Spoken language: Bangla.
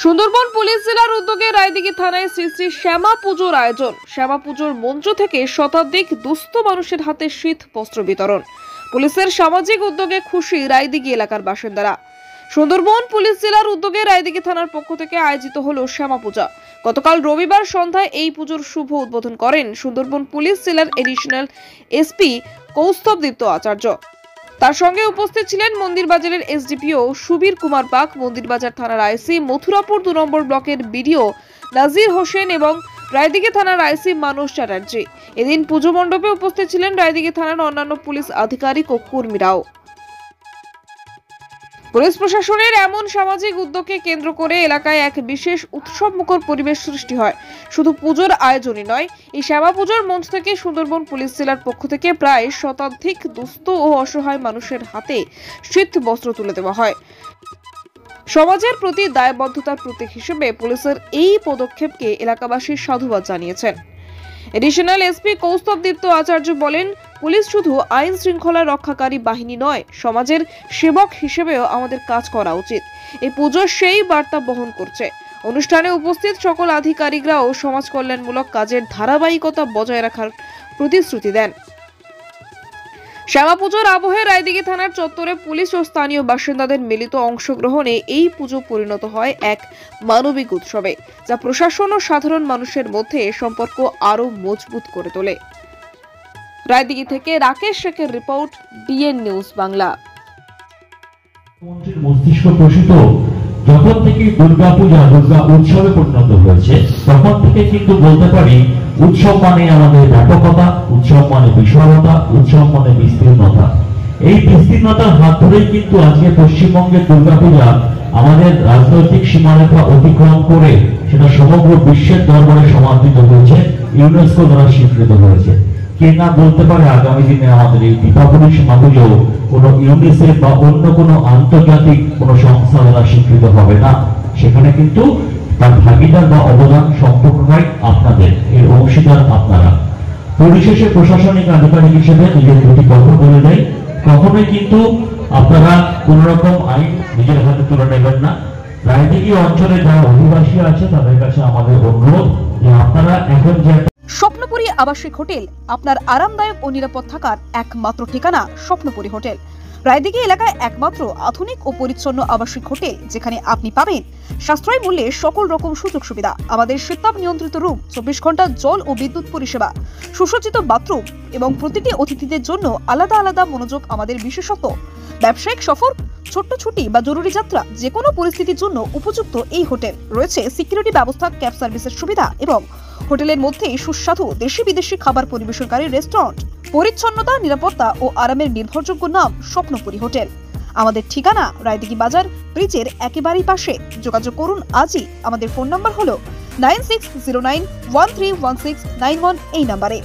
সুন্দরবন পুলিশ জেলার উদ্যোগে রায়দিঘি থানায় শ্রী শ্রী শ্যামা পুজোর আয়োজন। শ্যামা পুজোর মঞ্চ থেকে শতাধিক দুস্থ মানুষের হাতে শীত বস্ত্র বিতরণ। পুলিশের সামাজিক উদ্যোগে খুশি রায়দিঘি এলাকার বাসিন্দারা। সুন্দরবন পুলিশ জেলার উদ্যোগে রায়দিঘি থানার পক্ষ থেকে আয়োজিত হলো শ্যামা পূজা। গতকাল রবিবার সন্ধ্যায় এই পুজোর শুভ উদ্বোধন করেন সুন্দরবন পুলিশ জেলার এডিশনাল এসপি কৌস্তব দীপ্ত আচার্য। তার সঙ্গে উপস্থিত ছিলেন মন্দিরবাজারের এসডিপিও সুবীর কুমার পাক, মন্দিরবাজার থানার আইসি, মথুরাপুর 2 নম্বর ব্লকের বিডিও নাজির হোসেন এবং রায়দিঘি থানার আইসি মানস চ্যাটার্জি। এদিন পুজো মণ্ডপে উপস্থিত ছিলেন রায়দিঘি থানার অন্যান্য পুলিশ আধিকারিক ও কর্মীরাও। পুলিশ প্রশাসনের এমন সামাজিক উদ্যোগকে কেন্দ্র করে এলাকায় এক বিশেষ উৎসবমুখর পরিবেশ সৃষ্টি হয়। শুধু পুজোর আয়োজনই নয়, এই শ্যামা পুজোর মঞ্চ থেকে সুন্দরবন পুলিশ জেলার পক্ষ থেকে প্রায় শতাধিক দুস্থ ও অসহায় মানুষের হাতে শীত বস্ত্র তুলে দেওয়া হয়। সমাজের প্রতি দায়বদ্ধতার প্রতীক হিসেবে পুলিশের এই পদক্ষেপকে এলাকাবাসী সাধুবাদ জানিয়েছেন। এডিশনাল এসপি কৌস্তব দীপ্ত আচার্য বলেন, পুলিশ শুধু আইন শৃঙ্খলা রক্ষাকারী বাহিনী নয়, সমাজের সেবক হিসেবেও আমাদের কাজ করা উচিত। এই পুজো সেই বার্তা বহন করছে। অনুষ্ঠানে উপস্থিত সকল আধিকারিকরাও সমাজ কল্যাণমূলক কাজের ধারাবাহিকতা বজায় রাখার প্রতিশ্রুতি দেন। শ্যামা পুজোর আবহে রায়দিঘি থানার চত্বরে পুলিশ ও স্থানীয় বাসিন্দাদের মিলিত অংশগ্রহণে এই পুজো পরিণত হয় এক মানবিক উৎসবে, যা প্রশাসন ও সাধারণ মানুষের মধ্যে সম্পর্ক আরো মজবুত করে তোলে। রায়দিঘি থেকে রাকেশ শেখের রিপোর্ট, ডিএন নিউজ বাংলা। মস্তিষ্ক প্রসূত যখন থেকে দুর্গা উৎসবে পরিণত হয়েছে, তখন থেকে কিন্তু বলতে পারি উৎসব মানে আমাদের ব্যাপকতা, উৎসব মানে বিশালতা, উৎসব মানে বিস্তীর্ণতা। এই বিস্তীর্ণতার হাত ধরেই কিন্তু আজকে পশ্চিমবঙ্গের দুর্গাপূজা আমাদের রাজনৈতিক সীমারেখা অতিক্রম করে সেটা সমগ্র বিশ্বের দরবারে সমাদৃত হয়েছে, ইউনেস্কো দ্বারা স্বীকৃত হয়েছে। কে না বলতে পারে আগামী দিনে আমাদের এই দীপাবলি সমাপুজো কোনো ইউনিসেফ বা অন্য কোনো আন্তর্জাতিক কোনো সংস্থা দ্বারা স্বীকৃত হবে না। সেখানে কিন্তু তার ভাগিদার বা অবদান সম্পূর্ণ হয় আপনাদের, এর অংশীদার আপনারা। পরিশেষে প্রশাসনিক আধিকারিক হিসেবে নিজের দুটি কথা বলে দেয়, কখনোই কিন্তু আপনারা কোন রকম আইন নিজের হাতে তুলে নেবেন না। রায়দিঘি অঞ্চলে যারা অধিবাসী আছে তাদের কাছে আমাদের অনুরোধ যে আপনারা এখন যে স্বপ্নপুরী আবাসিক হোটেল, আপনার আরামদায়ক ও নিরাপদ থাকার একমাত্র ঠিকানা স্বপ্নপুরী হোটেল। রায়দিঘি এলাকায় একমাত্র আধুনিক ও পরিচ্ছন্ন আবাসিক হোটেল, যেখানে আপনি পাবেন সাশ্রয়ী মূল্যে সকল রকম সুযোগ সুবিধা। আমাদের শীতাপ নিয়ন্ত্রিত রুম, 24 ঘন্টা জল ও বিদ্যুৎ পরিষেবা, সুসজ্জিত বাথরুম এবং প্রতিটি অতিথিদের জন্য আলাদা আলাদা মনোযোগ আমাদের বিশেষত্ব। ব্যবসায়িক সফর, ছোট্ট ছুটি বা জরুরি যাত্রা, যে কোনো পরিস্থিতির জন্য উপযুক্ত এই হোটেল। রয়েছে সিকিউরিটি ব্যবস্থা, ক্যাব সার্ভিসের সুবিধা এবং হোটেলের মধ্যেই সুস্বাদু দেশি বিদেশি খাবার পরিবেশনকারী রেস্টুরেন্ট। পরিচ্ছন্নতা, নিরাপত্তা ও আরামের নির্ভরযোগ্য নাম স্বপ্নপুরী হোটেল। আমাদের ঠিকানা রায়দিঘি বাজার ব্রিজের একেবারেই পাশে। যোগাযোগ করুন আজই। আমাদের ফোন নাম্বার হলো 9609131691 এই নাম্বারে।